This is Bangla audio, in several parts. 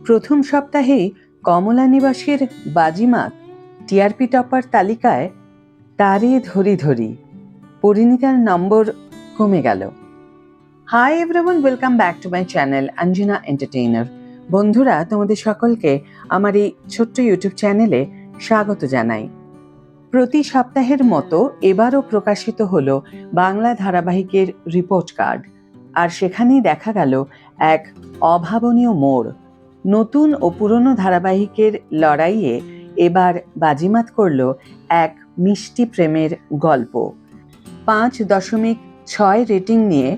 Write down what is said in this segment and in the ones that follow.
প্রথম সপ্তাহেই কমলা নিবাসের বাজিমাত টিআরপি টপার তালিকায় তারে ধরি ধরি পরিণীতার নম্বর কমে গেল। Hi everyone, welcome back to my channel Anjana entertainer. বন্ধুরা, তোমাদের সকলকে আমার এই ছোট্ট ইউটিউব চ্যানেলে স্বাগত জানাই। প্রতি সপ্তাহের মতো এবারও প্রকাশিত হলো বাংলা ধারাবাহিকের রিপোর্ট কার্ড, আর সেখানেই দেখা গেল এক অভাবনীয় মোড়। নতুন ও পুরনো ধারাবাহিকের লড়াইয়ে এবার বাজিমাত করল এক মিষ্টি প্রেমের গল্প। 5.6 রেটিং নিয়ে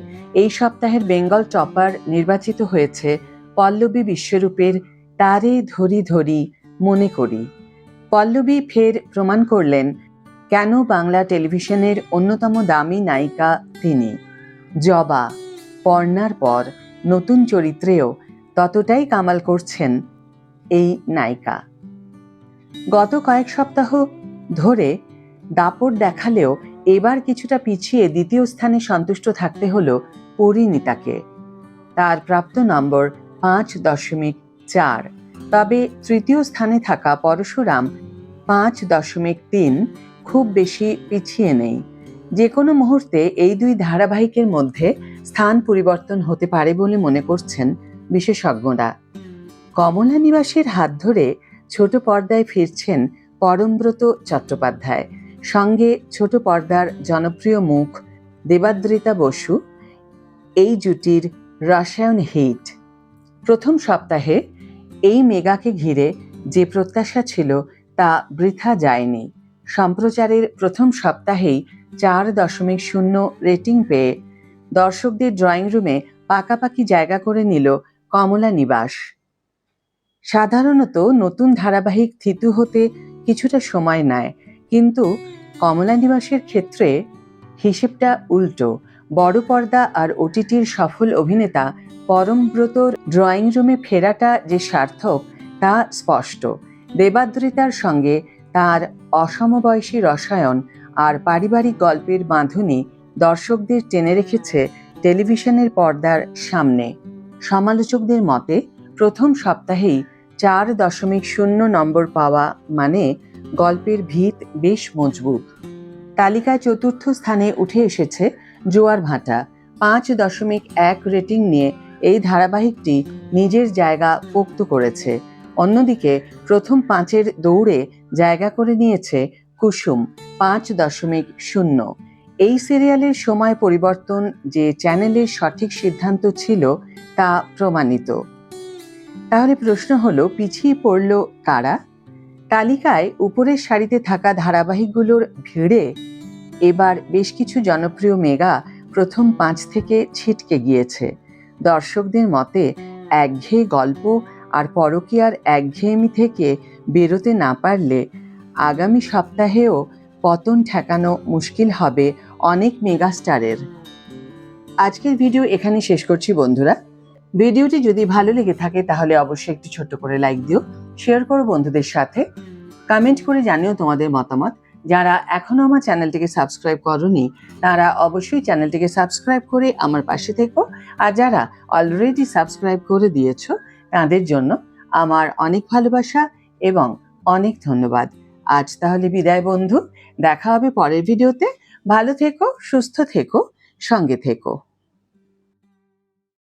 এই সপ্তাহের বেঙ্গল টপার নির্বাচিত হয়েছে পল্লবী বিশ্বরূপের তারে ধরি ধরি মনে করি। পল্লবী ফের প্রমাণ করলেন কেন বাংলা টেলিভিশনের অন্যতম দামি নায়িকা তিনি। জবা, পর্ণার পর নতুন চরিত্রেও ততটাই কামাল করছেন এই নায়িকা। গত কয়েক সপ্তাহ ধরে দাপট দেখালেও এবার কিছুটা পিছিয়ে দ্বিতীয় স্থানে সন্তুষ্ট থাকতে হলো পরিণীতাকে। তার প্রাপ্ত নম্বর 5.4। তবে তৃতীয় স্থানে থাকা পরশুরাম 5.3 খুব বেশি পিছিয়ে নেই। যে কোনো মুহূর্তে এই দুই ধারাবাহিকের মধ্যে স্থান পরিবর্তন হতে পারে বলে মনে করছেন বিশেষজ্ঞরা। কমলা নিবাসের হাত ধরে ছোট পর্দায় ফিরছেন পরমব্রত চট্টোপাধ্যায়, সঙ্গে ছোট পর্দার জনপ্রিয় মুখ দেবাদ্রিতা বসু। এই জুটির রসায়ন হিট। প্রথম সপ্তাহে এই মেগাকে ঘিরে যে প্রত্যাশা ছিল তা বৃথা যায়নি। সম্প্রচারের প্রথম সপ্তাহেই 4.0 রেটিং পেয়ে দর্শকদের ড্রয়িং রুমে পাকাপাকি জায়গা করে নিল কমলা নিবাস। সাধারণত নতুন ধারাবাহিক থিতু হতে কিছুটা সময় নেয়, কিন্তু কমলা নিবাসের ক্ষেত্রে হিসেবটা উল্টো। বড় পর্দা আর ওটিটির সফল অভিনেতা পরমব্রতর ড্রয়িং রুমে ফেরাটা যে সার্থক তা স্পষ্ট। দেবাদ্রিতার সঙ্গে তার অসমবয়সী রসায়ন আর পারিবারিক গল্পের বাঁধুনি দর্শকদের টেনে রেখেছে টেলিভিশনের পর্দার সামনে। সমালোচকদের মতে প্রথম সপ্তাহেই 4.0 নম্বর পাওয়া মানে গল্পের ভিত বেশ মজবুত। তালিকায় চতুর্থ স্থানে উঠে এসেছে জোয়ার ভাটা। 5.1 রেটিং নিয়ে এই ধারাবাহিকটি নিজের জায়গা পোক্ত করেছে। অন্যদিকে প্রথম 5-এর দৌড়ে জায়গা করে নিয়েছে কুসুম 5.0। এই সিরিয়ালের সময় পরিবর্তন যে চ্যানেলের সঠিক সিদ্ধান্ত ছিল তা প্রমাণিত। তাহলে প্রশ্ন হলো, পিছিয়ে পড়ল কারা? তালিকায় উপরের সারিতে থাকা ধারাবাহিকগুলোর ভিড়ে এবার বেশ কিছু জনপ্রিয় মেগা প্রথম 5 থেকে ছিটকে গিয়েছে। দর্শকদের মতে একঘেয়ে গল্প আর পরকীয়ার একঘেয়েমি থেকে বেরোতে না পারলে আগামী সপ্তাহেও পতন ঠেকানো মুশকিল হবে অনেক মেগাস্টারের। আজকের ভিডিও এখানে শেষ করছি বন্ধুরা। ভিডিওটি যদি ভালো লেগে থাকে তাহলে অবশ্যই একটু ছোট্ট করে লাইক দিও, শেয়ার করো বন্ধুদের সাথে, কমেন্ট করে জানিও তোমাদের মতামত। যারা এখনো আমার চ্যানেলটিকে সাবস্ক্রাইব করোনি তারা অবশ্যই চ্যানেলটিকে সাবস্ক্রাইব করে আমার পাশে থেকো, আর যারা অলরেডি সাবস্ক্রাইব করে দিয়েছো তাদের জন্য আমার অনেক ভালোবাসা এবং অনেক ধন্যবাদ। আজ তাহলে বিদায় বন্ধু, দেখা হবে পরের ভিডিওতে। ভালো থেকো, সুস্থ থেকো, সঙ্গে থেকো।